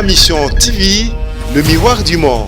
Ma Mission TV, le miroir du monde.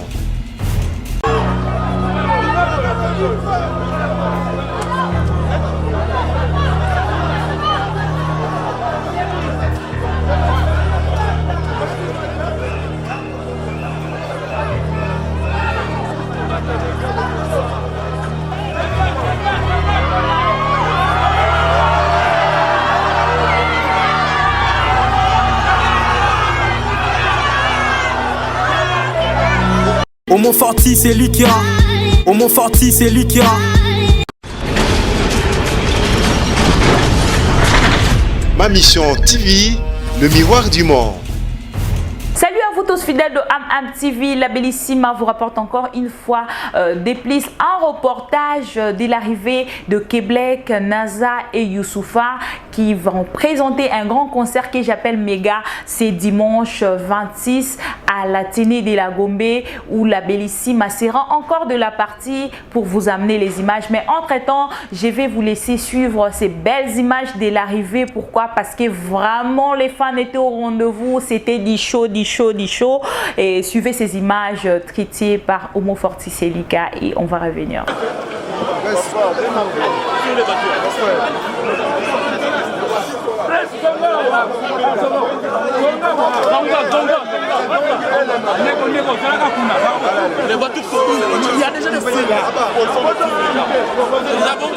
Au Mont Forti, c'est lui qui a. Au Mont Forti, c'est lui qui a. Ma Mission TV, le miroir du monde. Salut à vous tous fidèles de Am TV, la Bellissima vous rapporte encore une fois des plus un reportage de l'arrivée de Keblek, Naza et Youssoufa qui vont présenter un grand concert que j'appelle Méga. C'est dimanche 26 à la Téné de la Gombe où la Bellissima sera encore de la partie pour vous amener les images. Mais entre-temps, je vais vous laisser suivre ces belles images de l'arrivée. Pourquoi? Parce que vraiment les fans étaient au rendez-vous. C'était du show, du show, du show. Et suivez ces images traitées par Homo Forti Selika et on va revenir. Il y a déjà des feux là. Nous avons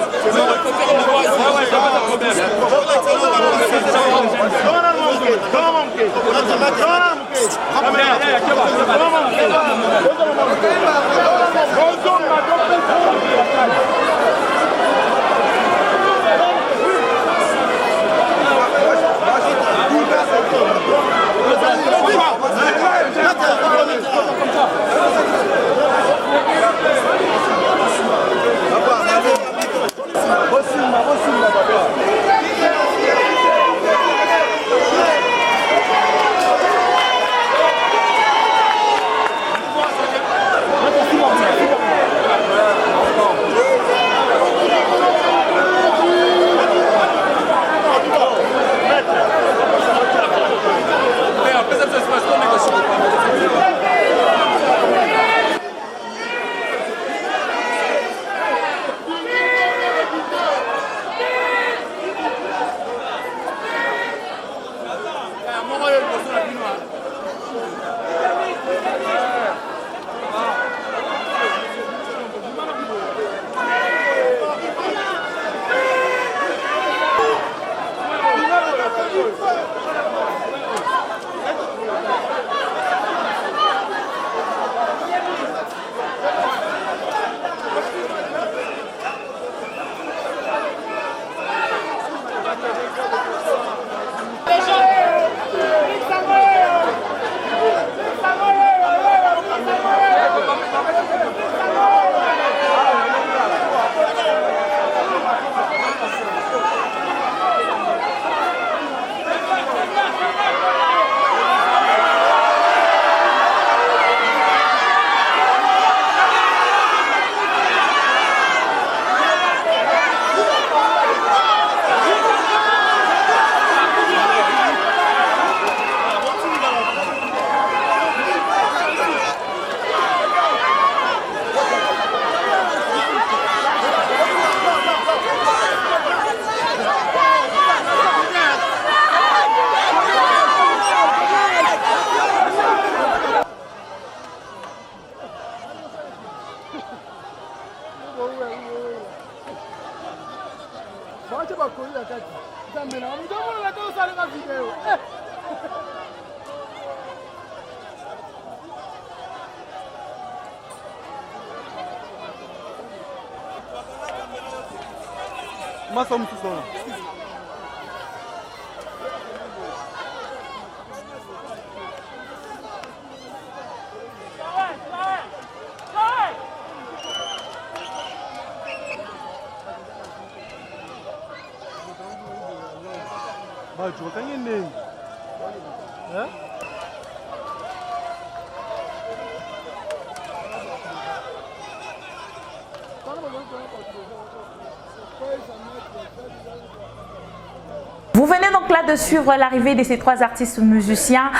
Vous venez donc donc là de suivre l'arrivée de ces trois artistes musiciens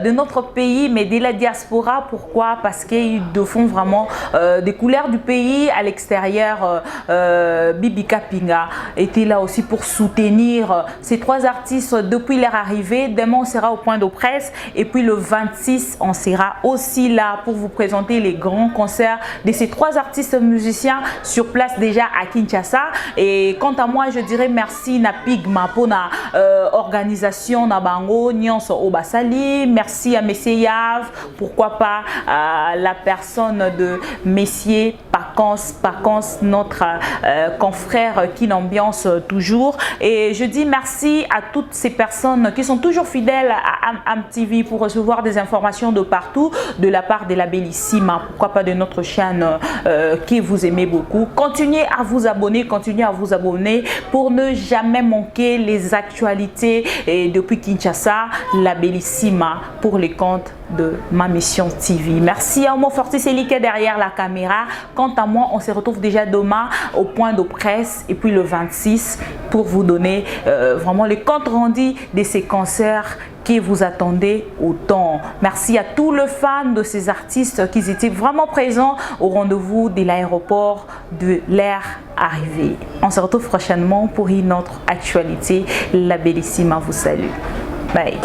de notre pays, mais de la diaspora. Pourquoi? Parce qu'ils font vraiment des couleurs du pays à l'extérieur. Bibi Kapinga était là aussi pour soutenir ces trois artistes depuis leur arrivée. Demain, on sera au point de presse. Et puis le 26, on sera aussi là pour vous présenter les grands concerts de ces trois artistes musiciens sur place déjà à Kinshasa. Et quant à moi, je dirais merci na Pigma pour la organisation na bango nyonso obasali. Merci à Messier Yav, pourquoi pas à la personne de Messier Pacons, notre confrère qui l'ambiance toujours. Et je dis merci à toutes ces personnes qui sont toujours fidèles à AmTV pour recevoir des informations de partout de la part de la Bellissima, pourquoi pas de notre chaîne que vous aimez beaucoup. Continuez à vous abonner, pour ne jamais manquer les actualités. Et depuis Kinshasa, la Bellissima pour les comptes de Ma Mission TV. Merci à Omo Forti, c'est lui qui est derrière la caméra. Quant à moi, on se retrouve déjà demain au point de presse et puis le 26 pour vous donner vraiment les comptes rendus de ces concerts que vous attendez autant. Merci à tous les fans de ces artistes qui étaient vraiment présents au rendez-vous de l'aéroport de leur arrivée. On se retrouve prochainement pour une autre actualité. La Bellissima vous salue. Bye.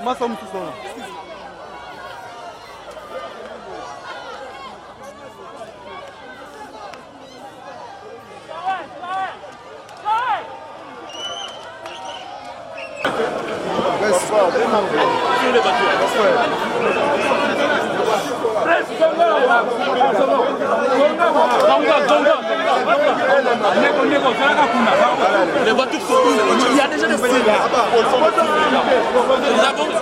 Massa muito bom. Les voitures sont où? Il y a déjà des feux là. Nous avons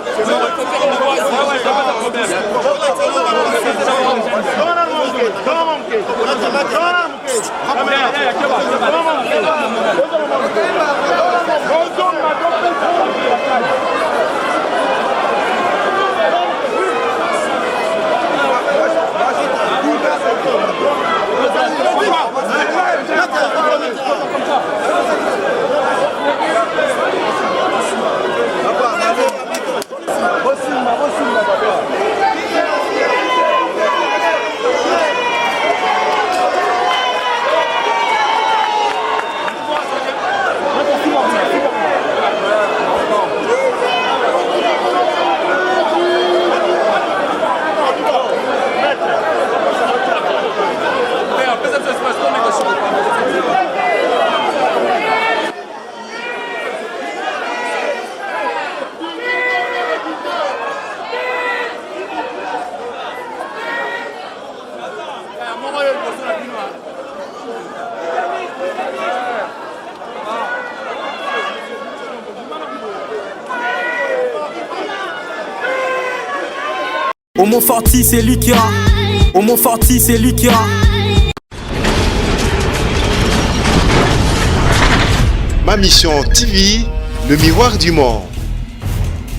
Au Mont Forti, c'est lui qui a. Au Mont Forti, c'est lui qui a. Ma mission TV, le miroir du Mans.